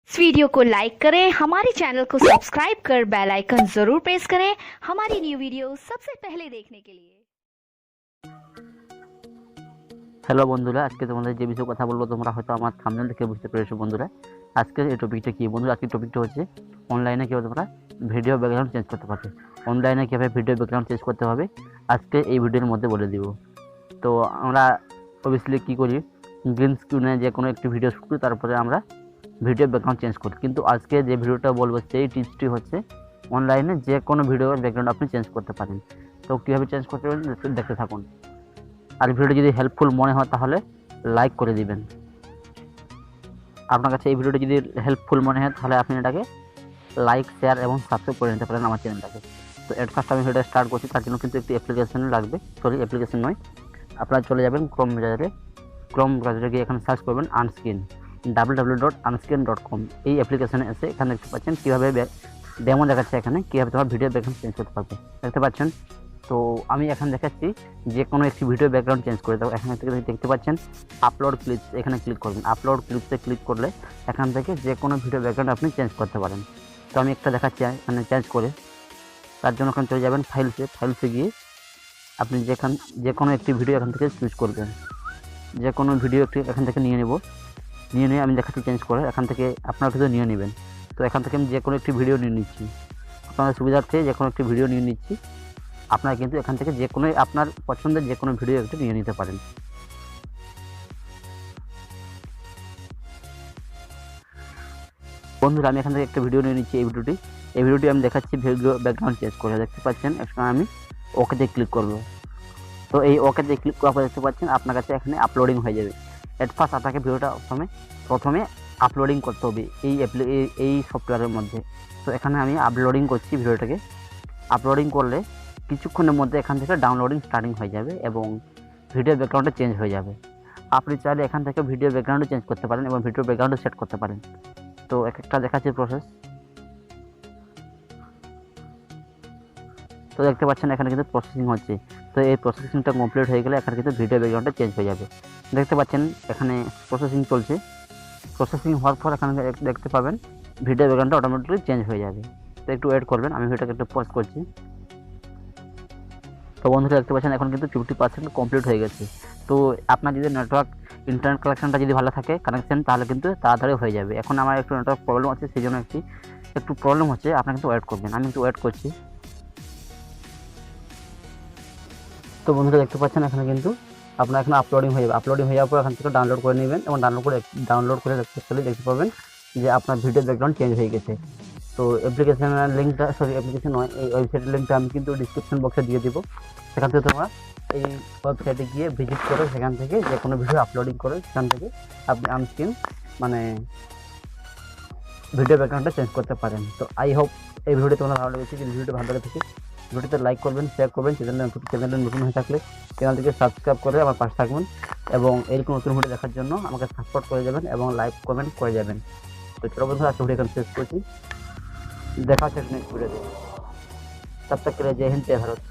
इस वीडियो को लाइक करें, हमारे चैनल को सब्सक्राइब कर बेल आइकन जरूर प्रेस करें हमारी न्यू वीडियो सबसे पहले देखने के लिए। হ্যালো বন্ধুরা, আজকে তোমাদের যে বিষয়ে কথা বলবো তোমরা হয়তো আমার থাম্বনেল দেখে বুঝতে পেরেছো বন্ধুরা। আজকে এই টপিকটা কি বন্ধুরা, আজকের টপিকটা হচ্ছে অনলাইনে কীভাবে তোমরা ভিডিও ব্যাকগ্রাউন্ড চেঞ্জ করতে পারবে। অনলাইনে কীভাবে ভিডিও ব্যাকগ্রাউন্ড চেঞ্জ করতে হবে আজকে এই ভিডিওর মধ্যে বলে দিব। তো আমরা অবভিয়াসলি কী করি, গ্রিন স্ক্রিনে যে কোনো একটি ভিডিও শ্যুট করি, তারপরে আমরা ভিডিও ব্যাকগ্রাউন্ড চেঞ্জ করি। কিন্তু আজকে যে ভিডিওটা বলবো সেই টিপসটি হচ্ছে অনলাইনে যে কোনো ভিডিওর ব্যাকগ্রাউন্ড আপনি চেঞ্জ করতে পারেন। তো কীভাবে চেঞ্জ করতে পারেন দেখতে থাকুন। আর ভিডিওটি যদি হেল্পফুল মনে হয় তাহলে লাইক করে দিবেন। আপনার কাছে এই ভিডিওটি যদি হেল্পফুল মনে হয় তাহলে আপনি এটাকে লাইক, শেয়ার এবং সাবস্ক্রাইব করে নিতে পারেন আমার চ্যানেলটাকে। তো এর ফার্স্ট আমি ভিডিওটা স্টার্ট করছি, তার জন্য কিন্তু একটি অ্যাপ্লিকেশন লাগবে। অ্যাপ্লিকেশন নয়, আপনারা চলে যাবেন ক্রোম ব্রাউজারে গিয়ে এখানে সার্চ করবেন আনস্ক্রিন, www.unscreen.com। এই অ্যাপ্লিকেশনে এসে এখানে দেখতে পাচ্ছেন কীভাবে ডেমো দেখাচ্ছে, এখানে কীভাবে তোমার ভিডিও ব্যাকগ্রাউন্ড চেঞ্জ করতে পারবে দেখতে পাচ্ছেন। তো আমি এখানে দেখাচ্ছি যে কোনো একটি ভিডিও ব্যাকগ্রাউন্ড চেঞ্জ করে দাও। এখান থেকে দেখতে পাচ্ছেন আপলোড ক্লিপস, এখানে ক্লিক করবেন। আপলোড ক্লিপসে ক্লিক করলে এখান থেকে যে কোনো ভিডিও ব্যাকগ্রাউন্ড আপনি চেঞ্জ করতে পারেন। তো আমি একটা দেখাচ্ছি এখানে চেঞ্জ করে। তার জন্য এখানে চলে যাবেন ফাইলসে গিয়ে আপনি যে কোনো একটি ভিডিও এখান থেকে চুজ করবেন। যে কোনো ভিডিও একটি এখান থেকে নিয়ে নিয়ে আমি দেখাচ্ছি চেঞ্জ করে। এখান থেকে আপনার কিন্তু নিয়ে নেবেন। তো এখান থেকে আমি যে কোনো একটি ভিডিও নিয়ে নিচ্ছি, আপনাদের সুবিধার্থে যে কোনো একটি ভিডিও নিয়ে নিচ্ছি। আপনারা কিন্তু এখান থেকে যে কোনো আপনার পছন্দের যে কোনো ভিডিও একটু নিয়ে নিতে পারেন। বন্ধুরা, আমি এখান থেকে একটা ভিডিও নিয়ে নিচ্ছি। এই ভিডিওটি আমি দেখাচ্ছি ভিডিও ব্যাকগ্রাউন্ড চেঞ্জ করে। দেখতে পাচ্ছেন এখন আমি ওকেতে ক্লিক করব। তো এই ওকেতে ক্লিক করার পর দেখতে পাচ্ছেন আপনার কাছে এখানে আপলোডিং হয়ে যাবে। এট ফার্স্ট আপনাকে ভিডিওটা প্রথমে আপলোডিং করতে হবে এই সফটওয়্যারের মধ্যে। তো এখানে আমি আপলোডিং করছি ভিডিওটাকে। আপলোডিং করলে কিছুক্ষণের মধ্যে এখান থেকে ডাউনলোডিং স্টার্টিং হয়ে যাবে এবং ভিডিও ব্যাকগ্রাউন্ডে চেঞ্জ হয়ে যাবে। আপনি চাইলে এখান থেকে ভিডিও ব্যাকগ্রাউন্ডে চেঞ্জ করতে পারেন এবং ভিডিও ব্যাকগ্রাউন্ডে সেট করতে পারেন। তো এক একটা দেখাচ্ছি প্রসেস। তো দেখতে পাচ্ছেন এখানে কিন্তু প্রসেসিং হচ্ছে। তো এই প্রসেসিংটা কমপ্লিট হয়ে গেলে এখানে কিন্তু ভিডিও ব্যাকগ্রাউন্ডে চেঞ্জ হয়ে যাবে। দেখতে পাচ্ছেন এখানে প্রসেসিং চলছে। প্রসেসিং হওয়ার পর এখানে দেখতে পাবেন ভিডিও ব্যাকগ্রাউন্ডটা অটোমেটিকলি চেঞ্জ হয়ে যাবে। তো একটু ওয়েট করবেন, আমি ভিডিওটাকে একটু পজ করছি। তো বন্ধুরা দেখতে পাচ্ছেন এখন কিন্তু 50% কমপ্লিট হয়ে গেছে। তো আপনার যদি ইন্টারনেট কানেকশানটা যদি ভালো থাকে কানেকশান, তাহলে কিন্তু তাড়াতাড়ি হয়ে যাবে। এখন আমার একটু নেটওয়ার্ক প্রবলেম আছে, সেই জন্য একটু প্রবলেম হচ্ছে। আপনারা কিন্তু ওয়েট করবেন, আমি একটু ওয়েট করছি। তো বন্ধুরা দেখতে পাচ্ছেন এখানে কিন্তু আপনার এখানে আপলোডিং হয়ে যাবে। আপলোডিং হয়ে যাওয়ার পর এখান থেকে ডাউনলোড করে নেবেন এবং ডাউনলোড করে দেখতে পাবেন যে আপনার ভিডিও ব্যাকগ্রাউন্ড চেঞ্জ হয়ে গেছে। তো অ্যাপ্লিকেশনের লিঙ্কটা অ্যাপ্লিকেশন নয়, এই ওয়েবসাইটের লিঙ্কটা আমি কিন্তু ডিসক্রিপশন বক্সে দিয়ে দেবো। সেখান থেকে তোমরা এই ওয়েবসাইটে গিয়ে ভিজিট করে সেখান থেকে যে কোনো ভিডিও আপলোডিং করে সেখান থেকে আপনি আনস্ক্রিন ভিডিও ব্যাকগ্রাউন্ডটা চেঞ্জ করতে পারেন। তো আই হোপ এই ভিডিওটি তোমার ভালো লেগেছে। যদি ভিডিওটি ভালো লেগে থাকে ভিডিওতে লাইক করবেন, শেয়ার করবেন। চ্যানেলে নতুন হয়ে থাকলে চ্যানেলটিকে সাবস্ক্রাইব করে আমার পাশে থাকবেন এবং এরকম নতুন ভিডিও দেখার জন্য আমাকে সাপোর্ট করে যাবেন এবং লাইক কমেন্ট করে যাবেন। তো চলো বন্ধুরা, আজকে ভিডিও এখানে শেষ করছি। দেখা হচ্ছে নেক্সট वीडियो। तब तक के लिए जय हिंद, जय भारत।